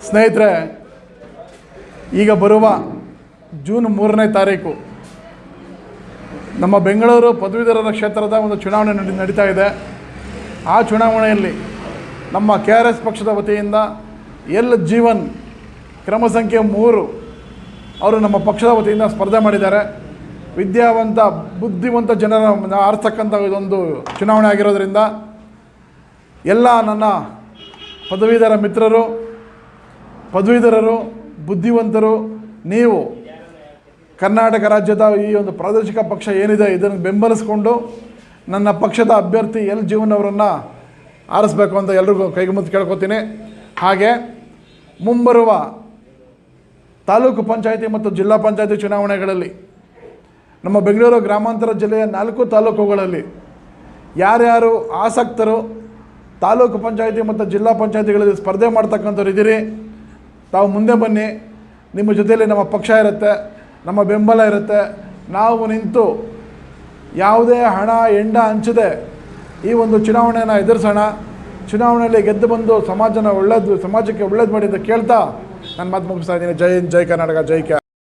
ಸ್ನೇಹಿತರೆ, ಈಗ ಬರುವ ಜೂನ್ 3ನೇ ತಾರೀಕು ನಮ್ಮ ಬೆಂಗಳೂರು ಪದವೀಧರರ ಕ್ಷೇತ್ರದ ಒಂದು ಚುನಾವಣೆ ನಡೀತಾ ಇದೆ. ಆ ಚುನಾವಣೆಯಲ್ಲಿ ನಮ್ಮ KRS ಪಕ್ಷದ ವತಿಯಿಂದ ಎಲ್ ಜೀವನ್ ಕ್ರಮ ಸಂಖ್ಯೆ 3 ಅವರು ನಮ್ಮ ಪಕ್ಷದ ವತಿಯಿಂದ ಸ್ಪರ್ಧೆ ಮಾಡಿದ್ದಾರೆ. ವಿದ್ಯಾವಂತ ಬುದ್ಧಿವಂತ ಜನರ ಆರಿಸ್ತಕ್ಕಂಥ ಇದೊಂದು ಚುನಾವಣೆ ಆಗಿರೋದ್ರಿಂದ ಎಲ್ಲ ನನ್ನ ಪದವೀಧರ ಮಿತ್ರರು, ಪದವೀಧರರು, ಬುದ್ಧಿವಂತರು, ನೀವು ಕರ್ನಾಟಕ ರಾಜ್ಯದ ಈ ಒಂದು ಪ್ರಾದೇಶಿಕ ಪಕ್ಷ ಏನಿದೆ ಇದನ್ನು ಬೆಂಬಲಿಸ್ಕೊಂಡು ನನ್ನ ಪಕ್ಷದ ಅಭ್ಯರ್ಥಿ ಎಲ್ ಜೀವನ್ ಅವರನ್ನು ಆರಿಸಬೇಕು ಅಂತ ಎಲ್ರಿಗೂ ಕೈಗುಮುತ್ತು ಕೇಳ್ಕೊತೀನಿ. ಹಾಗೆ ಮುಂಬರುವ ತಾಲೂಕು ಪಂಚಾಯಿತಿ ಮತ್ತು ಜಿಲ್ಲಾ ಪಂಚಾಯಿತಿ ಚುನಾವಣೆಗಳಲ್ಲಿ ನಮ್ಮ ಬೆಂಗಳೂರು ಗ್ರಾಮಾಂತರ ಜಿಲ್ಲೆಯ 4 ತಾಲೂಕುಗಳಲ್ಲಿ ಯಾರ್ಯಾರು ಆಸಕ್ತರು ತಾಲೂಕು ಪಂಚಾಯಿತಿ ಮತ್ತು ಜಿಲ್ಲಾ ಪಂಚಾಯಿತಿಗಳಲ್ಲಿ ಸ್ಪರ್ಧೆ ಮಾಡ್ತಕ್ಕಂಥವ್ರು ಇದ್ದೀರಿ, ತಾವು ಮುಂದೆ ಬನ್ನಿ. ನಿಮ್ಮ ಜೊತೆಯಲ್ಲಿ ನಮ್ಮ ಪಕ್ಷ ಇರುತ್ತೆ, ನಮ್ಮ ಬೆಂಬಲ ಇರುತ್ತೆ. ನಾವು ನಿಂತು ಯಾವುದೇ ಹಣ ಎಂಡ ಹಂಚದೆ ಈ ಒಂದು ಚುನಾವಣೆಯನ್ನು ಎದುರಿಸೋಣ. ಚುನಾವಣೆಯಲ್ಲಿ ಗೆದ್ದು ಬಂದು ಸಮಾಜಕ್ಕೆ ಒಳ್ಳೇದು ಮಾಡಿ ಅಂತ ಕೇಳ್ತಾ ನಾನು ಮಾತು ಮುಗಿಸ್ತಾ ಇದ್ದೀನಿ. ಜೈ ಹಿಂದ್, ಜೈ ಕರ್ನಾಟಕ, ಜೈ ಕೆ.